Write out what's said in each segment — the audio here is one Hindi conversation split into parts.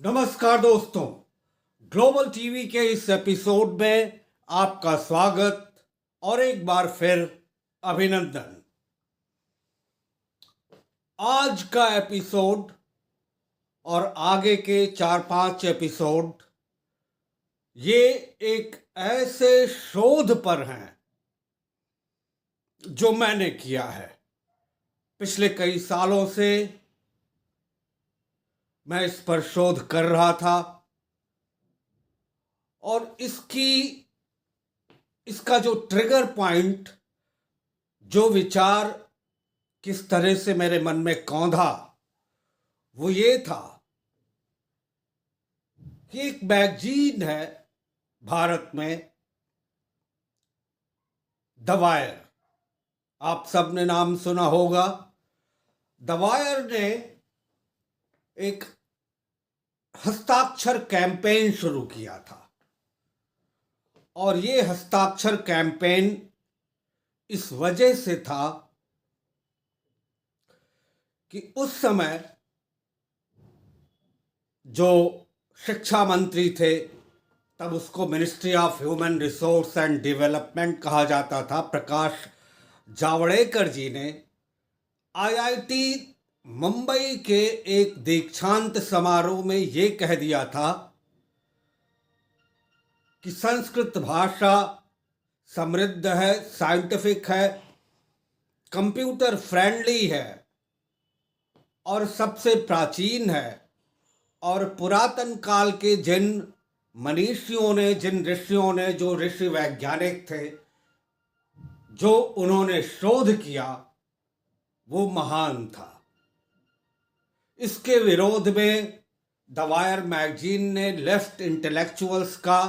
नमस्कार दोस्तों, ग्लोबल टीवी के इस एपिसोड में आपका स्वागत और एक बार फिर अभिनंदन। आज का एपिसोड और आगे के 4-5 एपिसोड ये एक ऐसे शोध पर हैं जो मैंने किया है। पिछले कई सालों से मैं इस पर शोध कर रहा था और इसका जो ट्रिगर पॉइंट, जो विचार किस तरह से मेरे मन में कौंधा, वो ये था कि एक मैगजीन है भारत में, द वायर। आप सबने नाम सुना होगा। द वायर ने एक हस्ताक्षर कैंपेन शुरू किया था और ये हस्ताक्षर कैंपेन इस वजह से था कि उस समय जो शिक्षा मंत्री थे, तब उसको ministry of human resource and development कहा जाता था, प्रकाश जावड़ेकर जी ने आईआईटी मुंबई के एक दीक्षांत समारोह में ये कह दिया था कि संस्कृत भाषा समृद्ध है, साइंटिफिक है, कंप्यूटर फ्रेंडली है और सबसे प्राचीन है। और पुरातन काल के जिन मनीषियों ने, जिन ऋषियों ने, जो ऋषि वैज्ञानिक थे, जो उन्होंने शोध किया, वो महान था। इसके विरोध में द वायर मैगजीन ने लेफ्ट इंटेलेक्चुअल्स का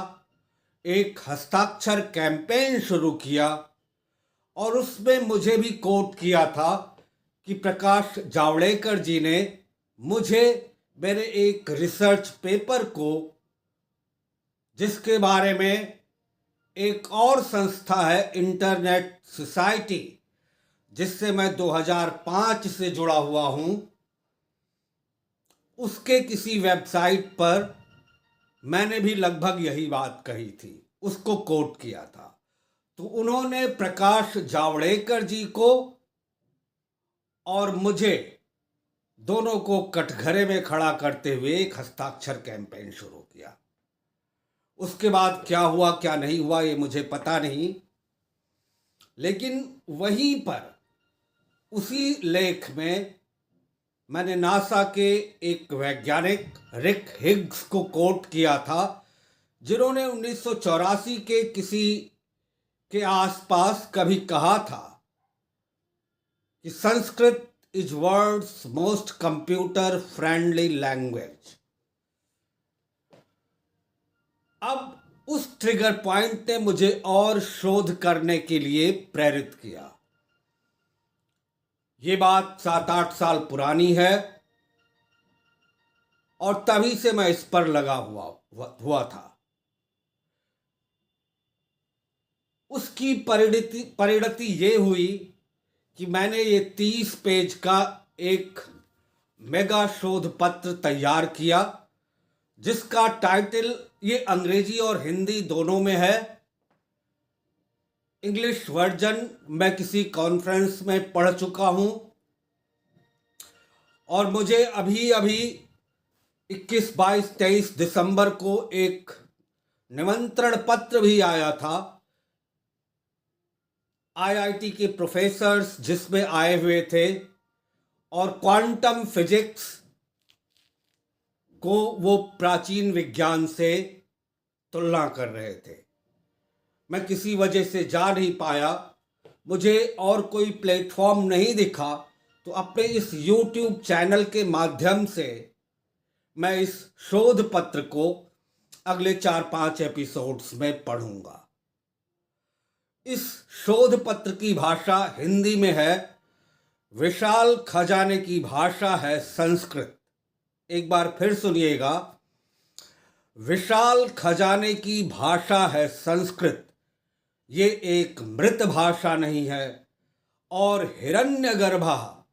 एक हस्ताक्षर कैंपेन शुरू किया और उसमें मुझे भी कोट किया था कि प्रकाश जावड़ेकर जी ने मुझे मेरे एक रिसर्च पेपर को, जिसके बारे में एक और संस्था है इंटरनेट सोसाइटी, जिससे मैं 2005 से जुड़ा हुआ हूं, उसके किसी वेबसाइट पर मैंने भी लगभग यही बात कही थी, उसको कोट किया था। तो उन्होंने प्रकाश जावड़ेकर जी को और मुझे दोनों को कटघरे में खड़ा करते हुए एक हस्ताक्षर कैंपेन शुरू किया। उसके बाद क्या हुआ क्या नहीं हुआ ये मुझे पता नहीं, लेकिन वहीं पर उसी लेख में मैंने नासा के एक वैज्ञानिक रिक हिग्स को कोट किया था, जिन्होंने 1984 के किसी के आसपास कभी कहा था कि Sanskrit is world's most computer friendly language. अब उस ट्रिगर पॉइंट ने मुझे और शोध करने के लिए प्रेरित किया। ये बात 7-8 साल पुरानी है और तभी से मैं इस पर लगा हुआ था। उसकी परिणति ये हुई कि मैंने ये 30 पेज का एक मेगा शोध पत्र तैयार किया, जिसका टाइटल, ये अंग्रेजी और हिंदी दोनों में है। इंग्लिश वर्जन मैं किसी कॉन्फ्रेंस में पढ़ चुका हूं और मुझे अभी 21, 22, 23 दिसंबर को एक निमंत्रण पत्र भी आया था आईआईटी के प्रोफेसर्स, जिसमें आए हुए थे और क्वांटम फिजिक्स को वो प्राचीन विज्ञान से तुलना कर रहे थे। मैं किसी वजह से जा नहीं पाया, मुझे और कोई प्लेटफॉर्म नहीं दिखा, तो अपने इस YouTube चैनल के माध्यम से मैं इस शोध पत्र को अगले 4-5 एपिसोड्स में पढ़ूंगा। इस शोध पत्र की भाषा हिंदी में है, विशाल खजाने की भाषा है संस्कृत। एक बार फिर सुनिएगा, विशाल खजाने की भाषा है संस्कृत। ये एक मृत भाषा नहीं है और हिरण्यगर्भा,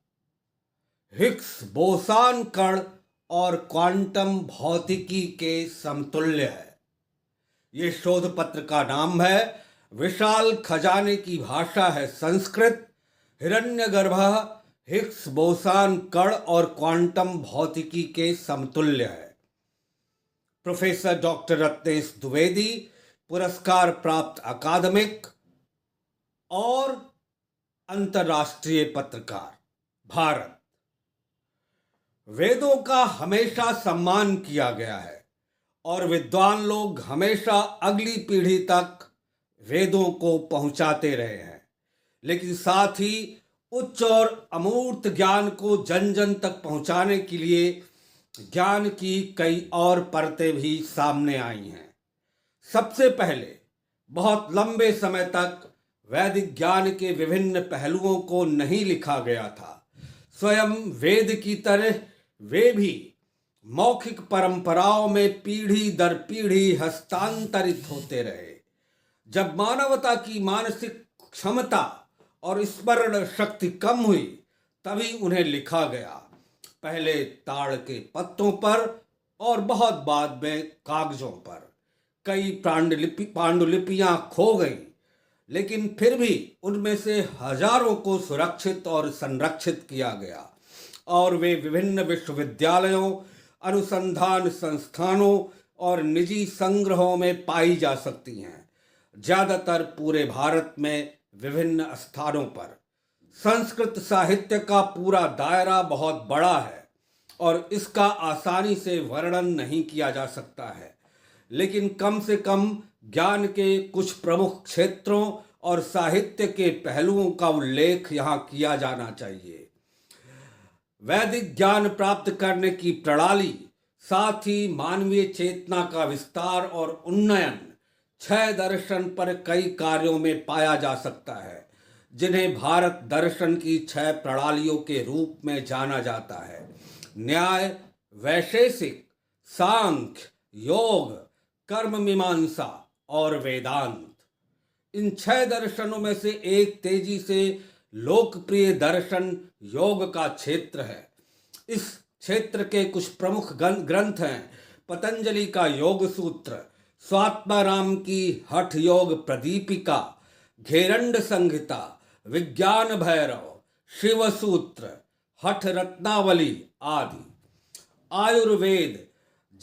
हिग्स बोसान कण और क्वांटम भौतिकी के समतुल्य है। ये शोध पत्र का नाम है विशाल खजाने की भाषा है संस्कृत, हिरण्यगर्भ, हिग्स बोसान कण और क्वांटम भौतिकी के समतुल्य है। प्रोफेसर डॉक्टर रत्नेश द्विवेदी, पुरस्कार प्राप्त अकादमिक और अंतर्राष्ट्रीय पत्रकार, भारत। वेदों का हमेशा सम्मान किया गया है और विद्वान लोग हमेशा अगली पीढ़ी तक वेदों को पहुंचाते रहे हैं, लेकिन साथ ही उच्च और अमूर्त ज्ञान को जन जन तक पहुंचाने के लिए ज्ञान की कई और परतें भी सामने आई हैं। सबसे पहले बहुत लंबे समय तक वैदिक ज्ञान के विभिन्न पहलुओं को नहीं लिखा गया था। स्वयं वेद की तरह वे भी मौखिक परंपराओं में पीढ़ी दर पीढ़ी हस्तांतरित होते रहे। जब मानवता की मानसिक क्षमता और स्मरण शक्ति कम हुई, तभी उन्हें लिखा गया, पहले ताड़ के पत्तों पर और बहुत बाद में कागजों पर। कई पांडुलिपियां खो गईं, लेकिन फिर भी उनमें से हजारों को सुरक्षित और संरक्षित किया गया और वे विभिन्न विश्वविद्यालयों, अनुसंधान संस्थानों और निजी संग्रहों में पाई जा सकती हैं। ज्यादातर पूरे भारत में विभिन्न स्थानों पर। संस्कृत साहित्य का पूरा दायरा बहुत बड़ा है और इसका आसानी से वर्णन नहीं किया जा सकता है, लेकिन कम से कम ज्ञान के कुछ प्रमुख क्षेत्रों और साहित्य के पहलुओं का उल्लेख यहाँ किया जाना चाहिए। वैदिक ज्ञान प्राप्त करने की प्रणाली, साथ ही मानवीय चेतना का विस्तार और उन्नयन 6 दर्शन पर कई कार्यों में पाया जा सकता है, जिन्हें भारत दर्शन की 6 प्रणालियों के रूप में जाना जाता है। न्याय, वैशेषिक, सांख्य, योग, कर्म मीमांसा और वेदांत। इन 6 दर्शनों में से एक तेजी से लोकप्रिय दर्शन योग का क्षेत्र है। इस क्षेत्र के कुछ प्रमुख ग्रंथ हैं पतंजलि का योग सूत्र, स्वात्माराम की हठ योग प्रदीपिका, घेरंड संहिता, विज्ञान भैरव, शिव सूत्र, हठ रत्नावली आदि। आयुर्वेद,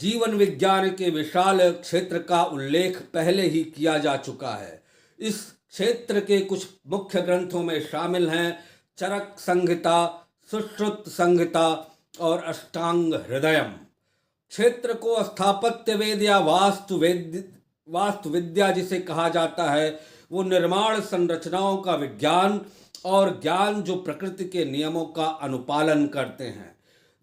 जीवन विज्ञान के विशाल क्षेत्र का उल्लेख पहले ही किया जा चुका है। इस क्षेत्र के कुछ मुख्य ग्रंथों में शामिल हैं चरक संहिता, सुश्रुत संहिता और अष्टांग हृदयम। क्षेत्र को स्थापत्य वेद या वास्तु विद्या जिसे कहा जाता है, वो निर्माण संरचनाओं का विज्ञान और ज्ञान जो प्रकृति के नियमों का अनुपालन करते हैं।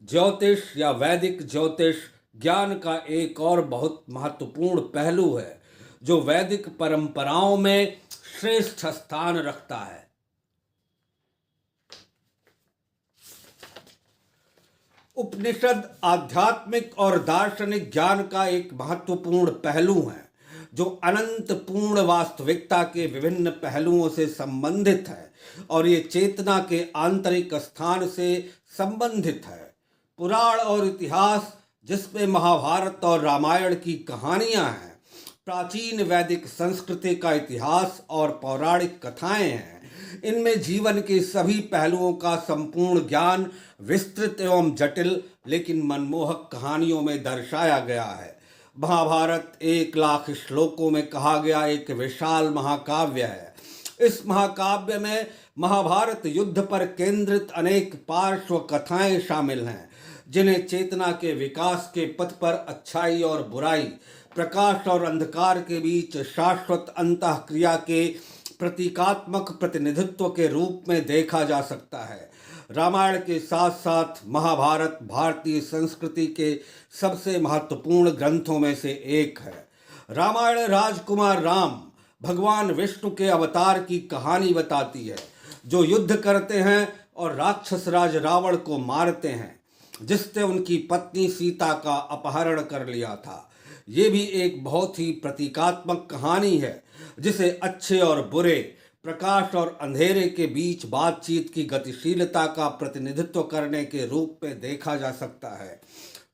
ज्योतिष या वैदिक ज्योतिष ज्ञान का एक और बहुत महत्वपूर्ण पहलू है, जो वैदिक परंपराओं में श्रेष्ठ स्थान रखता है। उपनिषद आध्यात्मिक और दार्शनिक ज्ञान का एक महत्वपूर्ण पहलू है, जो अनंत पूर्ण वास्तविकता के विभिन्न पहलुओं से संबंधित है और ये चेतना के आंतरिक स्थान से संबंधित है। पुराण और इतिहास, जिसमें महाभारत और रामायण की कहानियां हैं, प्राचीन वैदिक संस्कृति का इतिहास और पौराणिक कथाएं हैं। इनमें जीवन के सभी पहलुओं का संपूर्ण ज्ञान विस्तृत एवं जटिल लेकिन मनमोहक कहानियों में दर्शाया गया है। महाभारत 1,00,000 श्लोकों में कहा गया एक विशाल महाकाव्य है। इस महाकाव्य में महाभारत युद्ध पर केंद्रित अनेक पार्श्व कथाएं शामिल हैं, जिन्हें चेतना के विकास के पथ पर अच्छाई और बुराई, प्रकाश और अंधकार के बीच शाश्वत अंतःक्रिया के प्रतीकात्मक प्रतिनिधित्व के रूप में देखा जा सकता है। रामायण के साथ साथ महाभारत भारतीय संस्कृति के सबसे महत्वपूर्ण ग्रंथों में से एक है। रामायण राजकुमार राम भगवान विष्णु के अवतार की कहानी बताती है, जो युद्ध करते हैं और राक्षस राज रावण को मारते हैं, जिसने उनकी पत्नी सीता का अपहरण कर लिया था। ये भी एक बहुत ही प्रतीकात्मक कहानी है, जिसे अच्छे और बुरे, प्रकाश और अंधेरे के बीच बातचीत की गतिशीलता का प्रतिनिधित्व करने के रूप में देखा जा सकता है।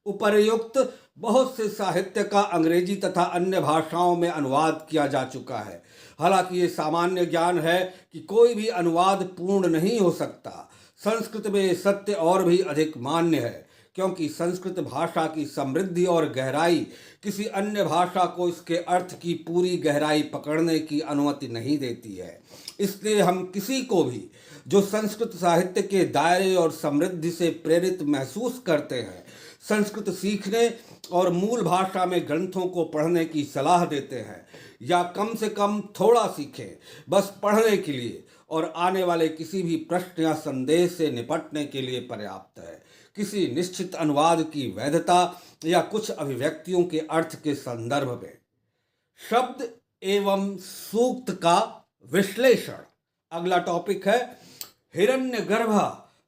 उपर्युक्त बहुत से साहित्य का अंग्रेजी तथा अन्य भाषाओं में अनुवाद किया जा चुका है। हालांकि ये सामान्य ज्ञान है कि कोई भी अनुवाद पूर्ण नहीं हो सकता। संस्कृत में ये सत्य और भी अधिक मान्य है, क्योंकि संस्कृत भाषा की समृद्धि और गहराई किसी अन्य भाषा को इसके अर्थ की पूरी गहराई पकड़ने की अनुमति नहीं देती है। इसलिए हम किसी को भी जो संस्कृत साहित्य के दायरे और समृद्धि से प्रेरित महसूस करते हैं, संस्कृत सीखने और मूल भाषा में ग्रंथों को पढ़ने की सलाह देते हैं, या कम से कम थोड़ा सीखें, बस पढ़ने के लिए और आने वाले किसी भी प्रश्न या संदेह से निपटने के लिए पर्याप्त है। किसी निश्चित अनुवाद की वैधता या कुछ अभिव्यक्तियों के अर्थ के संदर्भ में शब्द एवं सूक्त का विश्लेषण। अगला टॉपिक है हिरण्यगर्भ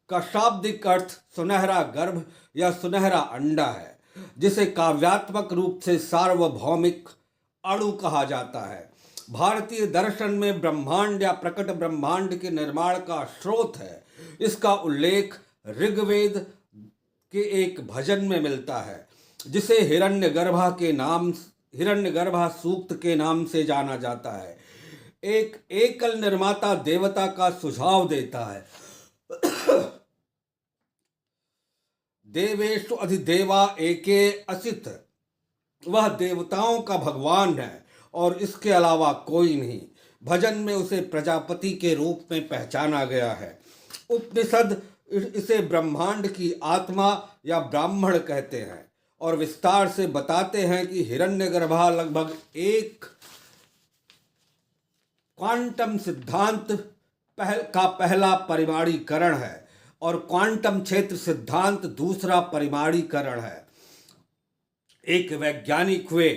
का शाब्दिक अर्थ सुनहरा गर्भ या सुनहरा अंडा है, जिसे काव्यात्मक रूप से सार्वभौमिक अणु कहा जाता है। भारतीय दर्शन में ब्रह्मांड या प्रकट ब्रह्मांड के निर्माण का स्रोत है। इसका उल्लेख ऋग्वेद के एक भजन में मिलता है, जिसे हिरण्यगर्भा सूक्त के नाम से जाना जाता है। एक एकल निर्माता देवता का सुझाव देता है, देवेषु अधिदेवा एके असित, वह देवताओं का भगवान है और इसके अलावा कोई नहीं। भजन में उसे प्रजापति के रूप में पहचाना गया है। उपनिषद इसे ब्रह्मांड की आत्मा या ब्राह्मण कहते हैं और विस्तार से बताते हैं कि हिरण्यगर्भा लगभग एक क्वांटम सिद्धांत का पहला परिमाणीकरण है और क्वांटम क्षेत्र सिद्धांत दूसरा परिमाणीकरण है। एक वैज्ञानिक हुए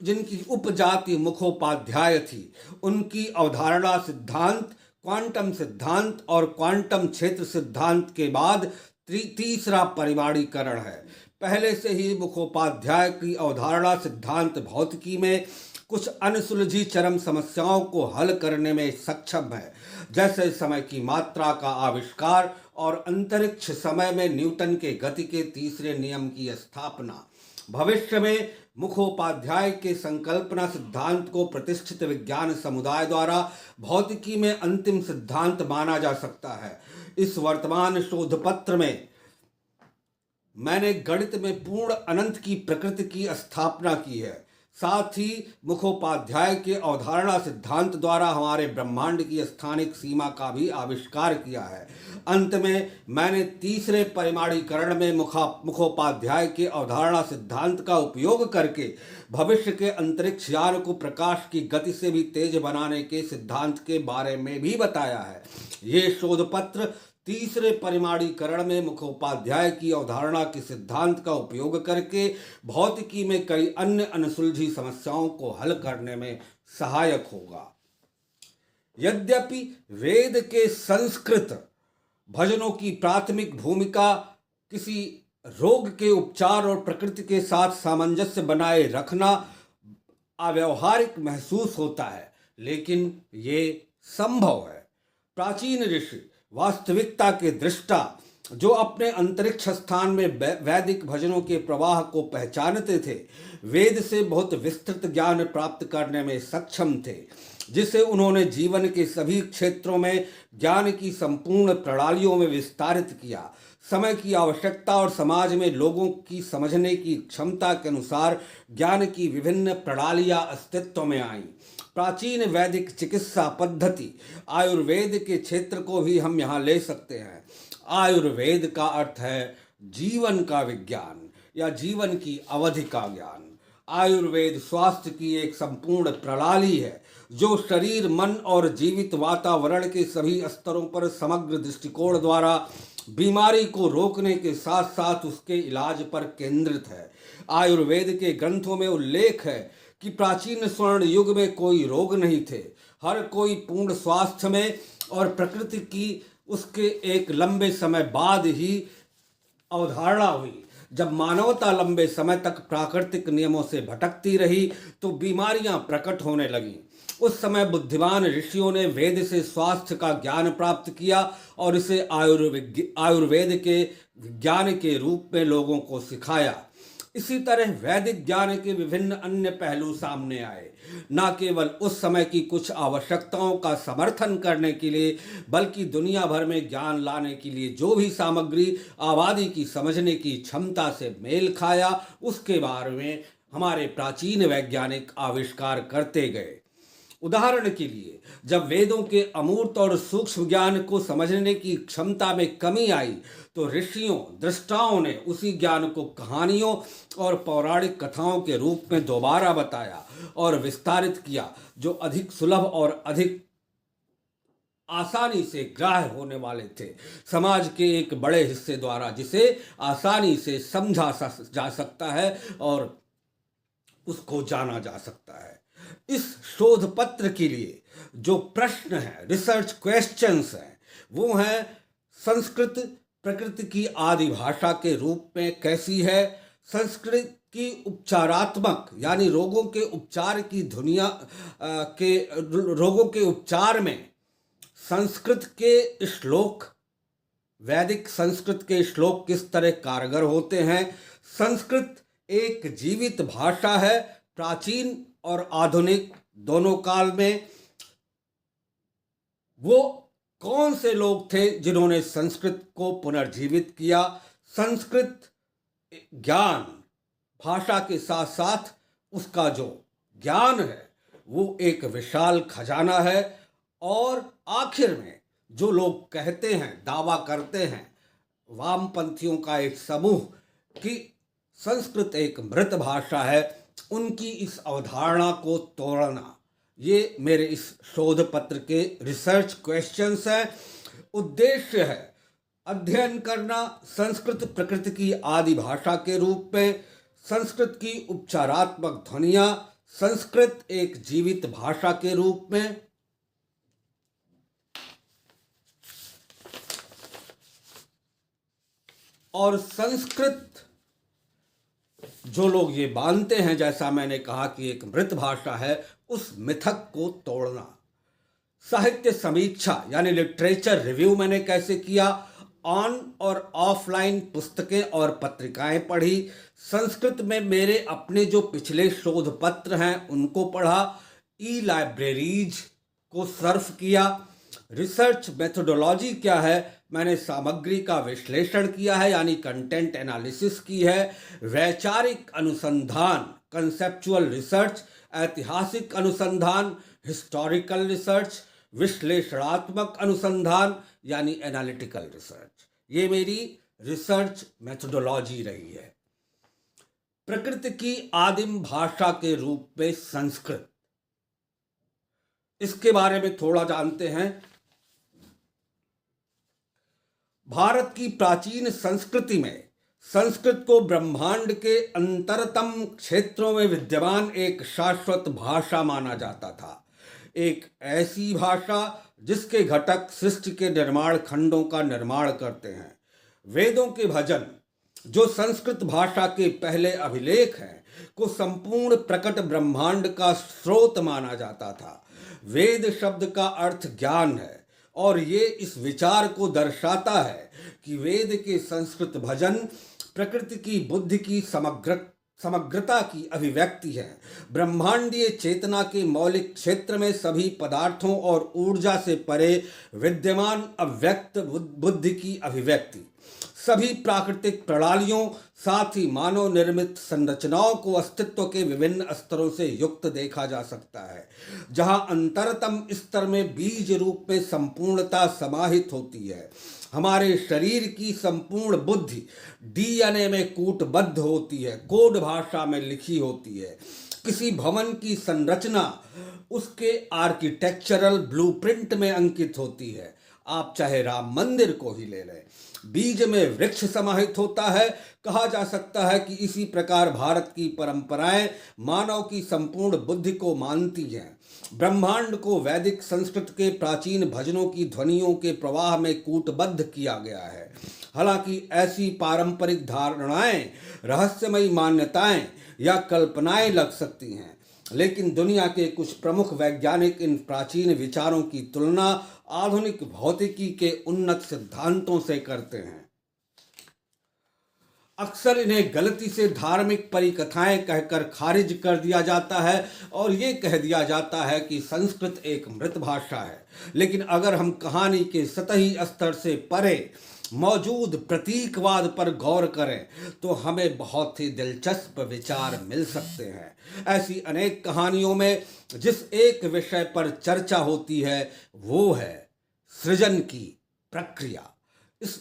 जिनकी उपजाति मुखोपाध्याय थी। उनकी अवधारणा सिद्धांत, क्वांटम सिद्धांत और क्वांटम क्षेत्र सिद्धांत के बाद तीसरा परिमाणीकरण है। पहले से ही मुखोपाध्याय की अवधारणा सिद्धांत भौतिकी में कुछ अनसुलझी चरम समस्याओं को हल करने में सक्षम है, जैसे समय की मात्रा का आविष्कार और अंतरिक्ष समय में न्यूटन के गति के तीसरे नियम की स्थापना। भविष्य में मुखोपाध्याय के संकल्पना सिद्धांत को प्रतिष्ठित विज्ञान समुदाय द्वारा भौतिकी में अंतिम सिद्धांत माना जा सकता है। इस वर्तमान शोध पत्र में मैंने गणित में पूर्ण अनंत की प्रकृति की स्थापना की है। साथ ही मुखोपाध्याय के अवधारणा सिद्धांत द्वारा हमारे ब्रह्मांड की स्थानिक सीमा का भी आविष्कार किया है। अंत में मैंने तीसरे परिमाणीकरण में मुखोपाध्याय के अवधारणा सिद्धांत का उपयोग करके भविष्य के अंतरिक्ष यान को प्रकाश की गति से भी तेज बनाने के सिद्धांत के बारे में भी बताया है। ये शोध पत्र तीसरे परिमाणीकरण में मुखोपाध्याय की अवधारणा के सिद्धांत का उपयोग करके भौतिकी में कई अन्य अनसुलझी समस्याओं को हल करने में सहायक होगा। यद्यपि वेद के संस्कृत भजनों की प्राथमिक भूमिका किसी रोग के उपचार और प्रकृति के साथ सामंजस्य बनाए रखना अव्यावहारिक महसूस होता है, लेकिन ये संभव है। प्राचीन ऋषि वास्तविकता के दृष्टा जो अपने अंतरिक्ष स्थान में वैदिक भजनों के प्रवाह को पहचानते थे, वेद से बहुत विस्तृत ज्ञान प्राप्त करने में सक्षम थे, जिसे उन्होंने जीवन के सभी क्षेत्रों में ज्ञान की संपूर्ण प्रणालियों में विस्तारित किया। समय की आवश्यकता और समाज में लोगों की समझने की क्षमता के अनुसार ज्ञान की विभिन्न प्रणालियां अस्तित्व में आईं। प्राचीन वैदिक चिकित्सा पद्धति आयुर्वेद के क्षेत्र को भी हम यहाँ ले सकते हैं। आयुर्वेद का अर्थ है जीवन का विज्ञान या जीवन की अवधि का ज्ञान। आयुर्वेद स्वास्थ्य की एक संपूर्ण प्रणाली है जो शरीर, मन और जीवित वातावरण के सभी स्तरों पर समग्र दृष्टिकोण द्वारा बीमारी को रोकने के साथ साथ उसके इलाज पर केंद्रित है। आयुर्वेद के ग्रंथों में उल्लेख है कि प्राचीन स्वर्ण युग में कोई रोग नहीं थे। हर कोई पूर्ण स्वास्थ्य में और प्रकृति की उसके एक लंबे समय बाद ही अवधारणा हुई। जब मानवता लंबे समय तक प्राकृतिक नियमों से भटकती रही तो बीमारियां प्रकट होने लगीं। उस समय बुद्धिमान ऋषियों ने वेद से स्वास्थ्य का ज्ञान प्राप्त किया और इसे आयुर्वेद के विज्ञान के रूप में लोगों को सिखाया। इसी तरह वैदिक ज्ञान के विभिन्न अन्य पहलू सामने आए, न केवल उस समय की कुछ आवश्यकताओं का समर्थन करने के लिए, बल्कि दुनिया भर में ज्ञान लाने के लिए जो भी सामग्री आबादी की समझने की क्षमता से मेल खाया, उसके बारे में हमारे प्राचीन वैज्ञानिक आविष्कार करते गए। उदाहरण के लिए, जब वेदों के अमूर्त और सूक्ष्म ज्ञान को समझने की क्षमता में कमी आई, तो ऋषियों दृष्टाओं ने उसी ज्ञान को कहानियों और पौराणिक कथाओं के रूप में दोबारा बताया और विस्तारित किया, जो अधिक सुलभ और अधिक आसानी से ग्राह्य होने वाले थे, समाज के एक बड़े हिस्से द्वारा, जिसे आसानी से समझा जा सकता है और उसको जाना जा सकता है। इस शोध पत्र के लिए जो प्रश्न है, रिसर्च क्वेश्चंस हैं, वो हैं: संस्कृत प्रकृति की आदि भाषा के रूप में कैसी है? संस्कृत की उपचारात्मक यानी रोगों के उपचार की दुनिया के रोगों के उपचार में संस्कृत के श्लोक, वैदिक संस्कृत के श्लोक किस तरह कारगर होते हैं? संस्कृत एक जीवित भाषा है, प्राचीन और आधुनिक दोनों काल में। वो कौन से लोग थे जिन्होंने संस्कृत को पुनर्जीवित किया? संस्कृत ज्ञान, भाषा के साथ साथ उसका जो ज्ञान है वो एक विशाल खजाना है। और आखिर में जो लोग कहते हैं, दावा करते हैं, वामपंथियों का एक समूह कि संस्कृत एक मृत भाषा है, उनकी इस अवधारणा को तोड़ना, ये मेरे इस शोध पत्र के रिसर्च क्वेश्चंस हैं। उद्देश्य है अध्ययन करना संस्कृत प्रकृति की आदि भाषा के रूप में, संस्कृत की उपचारात्मक ध्वनियां, संस्कृत एक जीवित भाषा के रूप में। और संस्कृत जो लोग ये मानते हैं, जैसा मैंने कहा कि एक मृत भाषा है, उस मिथक को तोड़ना। साहित्य समीक्षा यानी लिटरेचर रिव्यू मैंने कैसे किया? ऑन और ऑफलाइन पुस्तकें और पत्रिकाएं पढ़ी, संस्कृत में मेरे अपने जो पिछले शोध पत्र हैं उनको पढ़ा, ई लाइब्रेरीज को सर्फ किया। रिसर्च मेथोडोलॉजी क्या है? मैंने सामग्री का विश्लेषण किया है यानी कंटेंट एनालिसिस की है। वैचारिक अनुसंधान, कंसेप्चुअल रिसर्च, ऐतिहासिक अनुसंधान, हिस्टोरिकल रिसर्च, विश्लेषणात्मक अनुसंधान यानी एनालिटिकल रिसर्च, ये मेरी रिसर्च मेथोडोलॉजी रही है। प्रकृति की आदिम भाषा के रूप में संस्कृत, इसके बारे में थोड़ा जानते हैं। भारत की प्राचीन संस्कृति में संस्कृत को ब्रह्मांड के अंतरतम क्षेत्रों में विद्यमान एक शाश्वत भाषा माना जाता था, एक ऐसी भाषा जिसके घटक सृष्टि के निर्माण खंडों का निर्माण करते हैं। वेदों के भजन, जो संस्कृत भाषा के पहले अभिलेख हैं, को संपूर्ण प्रकट ब्रह्मांड का स्रोत माना जाता था। वेद शब्द का अर्थ ज्ञान है और ये इस विचार को दर्शाता है कि वेद के संस्कृत भजन प्रकृति की बुद्धि की समग्रता की अभिव्यक्ति है, ब्रह्मांडीय चेतना के मौलिक क्षेत्र में सभी पदार्थों और ऊर्जा से परे विद्यमान अव्यक्त बुद्धि की अभिव्यक्ति। सभी प्राकृतिक प्रणालियों, साथ ही मानव निर्मित संरचनाओं को अस्तित्व के विभिन्न स्तरों से युक्त देखा जा सकता है, जहां अंतरतम स्तर में बीज रूप में संपूर्णता समाहित होती है। हमारे शरीर की संपूर्ण बुद्धि डीएनए में कूटबद्ध होती है, कोड भाषा में लिखी होती है। किसी भवन की संरचना उसके आर्किटेक्चरल ब्लूप्रिंट में अंकित होती है। आप चाहे राम मंदिर को ही ले लें, बीज में वृक्ष समाहित होता है। कहा जा सकता है कि इसी प्रकार भारत की परंपराएं मानव की संपूर्ण बुद्धि को मानती हैं। ब्रह्मांड को वैदिक संस्कृत के प्राचीन भजनों की ध्वनियों के प्रवाह में कूटबद्ध किया गया है। हालांकि ऐसी पारंपरिक धारणाएं रहस्यमयी मान्यताएं या कल्पनाएं लग सकती हैं, लेकिन दुनिया के कुछ प्रमुख वैज्ञानिक इन प्राचीन विचारों की तुलना आधुनिक भौतिकी के उन्नत सिद्धांतों से करते हैं। अक्सर इन्हें गलती से धार्मिक परिकथाएं कहकर खारिज कर दिया जाता है और ये कह दिया जाता है कि संस्कृत एक मृत भाषा है। लेकिन अगर हम कहानी के सतही स्तर से परे मौजूद प्रतीकवाद पर गौर करें तो हमें बहुत ही दिलचस्प विचार मिल सकते हैं। ऐसी अनेक कहानियों में जिस एक विषय पर चर्चा होती है वो है सृजन की प्रक्रिया।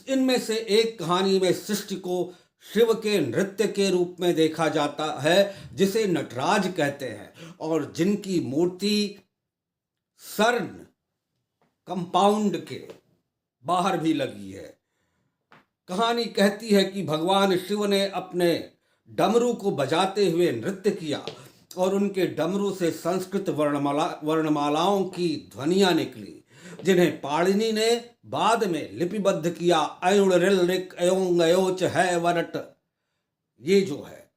इनमें से एक कहानी में सृष्टि को शिव के नृत्य के रूप में देखा जाता है जिसे नटराज कहते हैं और जिनकी मूर्ति सर्न कंपाउंड के बाहर भी लगी है। कहानी कहती है कि भगवान शिव ने अपने डमरू को बजाते हुए नृत्य किया और उनके डमरू से संस्कृत वर्णमालाओं की ध्वनियां निकली, जिन्हें पाणिनि ने बाद में लिपिबद्ध किया। अयुण रिल रिक अयोंग अयोच है वरट। ये जो है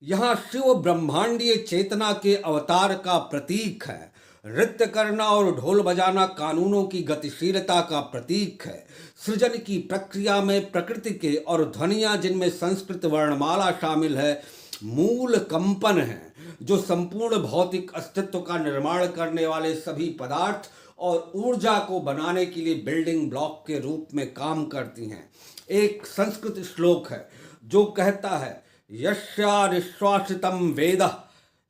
यहाँ शिव ब्रह्मांडीय चेतना के अवतार का प्रतीक है। नृत्य करना और ढोल बजाना कानूनों की गतिशीलता का प्रतीक है। सृजन की प्रक्रिया में प्रकृति के और ध्वनियां जिनमें संस्कृत वर्णमाला शामिल है मूल कंपन है, जो संपूर्ण भौतिक अस्तित्व का निर्माण करने वाले सभी पदार्थ और ऊर्जा को बनाने के लिए बिल्डिंग ब्लॉक के रूप में काम करती हैं। एक संस्कृत श्लोक है जो कहता है यस्या निश्वासितम वेदः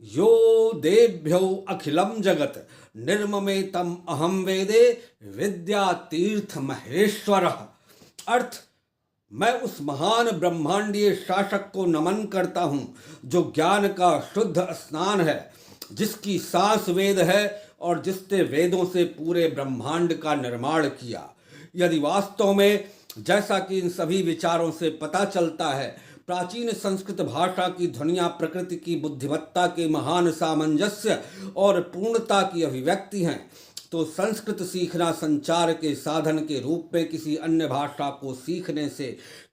यो देभ्यो अखिलम जगत निर्ममेतम अहम वेदे विद्या तीर्थ महेश्वर। अर्थ, मैं उस महान ब्रह्मांडीय शासक को नमन करता हूँ जो ज्ञान का शुद्ध स्नान है, जिसकी सांस वेद है और जिसने वेदों से पूरे ब्रह्मांड का निर्माण किया। यदि वास्तव में, जैसा कि इन सभी विचारों से पता चलता है, प्राचीन संस्कृत भाषा की ध्वनियाँ प्रकृति की बुद्धिमत्ता के महान सामंजस्य और पूर्णता की अभिव्यक्ति हैं, तो संस्कृत सीखना संचार के साधन के रूप में किसी अन्य भाषा को सीखने से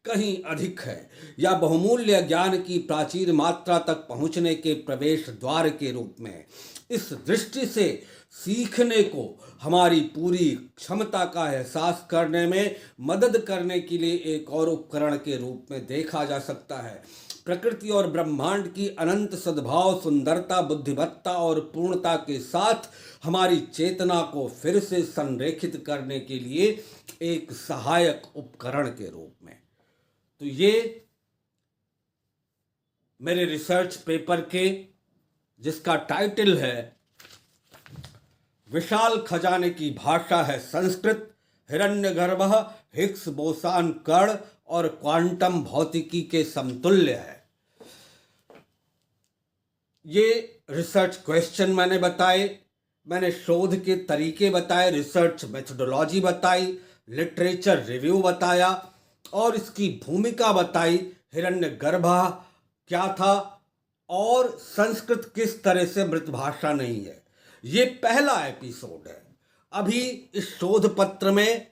कहीं अधिक है, या बहुमूल्य ज्ञान की प्राचीन मात्रा तक पहुँचने के प्रवेश द्वार के रूप में। इस दृष्टि से सीखने को हमारी पूरी क्षमता का एहसास करने में मदद करने के लिए एक और उपकरण के रूप में देखा जा सकता है। प्रकृति और ब्रह्मांड की अनंत सद्भाव, सुंदरता, बुद्धिमत्ता और पूर्णता के साथ हमारी चेतना को फिर से संरेखित करने के लिए एक सहायक उपकरण के रूप में। तो ये मेरे रिसर्च पेपर के, जिसका टाइटल है विशाल खजाने की भाषा है संस्कृत, हिरण्यगर्भः, हिग्स बोसान कण और क्वांटम भौतिकी के समतुल्य है। ये रिसर्च क्वेश्चन मैंने बताए, मैंने शोध के तरीके बताए, रिसर्च मेथोडोलॉजी बताई, लिटरेचर रिव्यू बताया और इसकी भूमिका बताई। हिरण्यगर्भः क्या था और संस्कृत किस तरह से मृत भाषा नहीं है। ये पहला एपिसोड है। अभी इस शोध पत्र में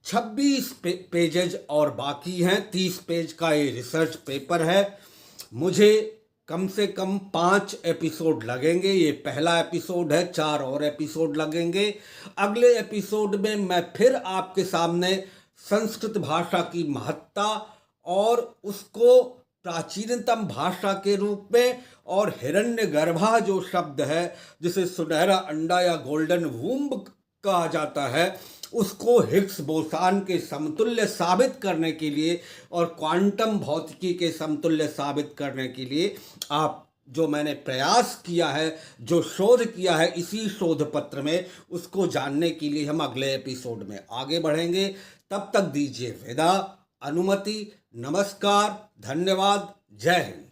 26 पेजेज और बाकी हैं। 30 पेज का ये रिसर्च पेपर है। मुझे कम से कम 5 एपिसोड लगेंगे। ये पहला एपिसोड है, 4 और एपिसोड लगेंगे। अगले एपिसोड में मैं फिर आपके सामने संस्कृत भाषा की महत्ता और उसको प्राचीनतम भाषा के रूप में, और हिरण्यगर्भा जो शब्द है जिसे सुनहरा अंडा या गोल्डन वूम्ब कहा जाता है, उसको हिग्स बोसान के समतुल्य साबित करने के लिए और क्वांटम भौतिकी के समतुल्य साबित करने के लिए आप जो मैंने प्रयास किया है, जो शोध किया है इसी शोध पत्र में, उसको जानने के लिए हम अगले एपिसोड में आगे बढ़ेंगे। तब तक दीजिए विदा, अनुमति, नमस्कार, धन्यवाद, जय हिंद।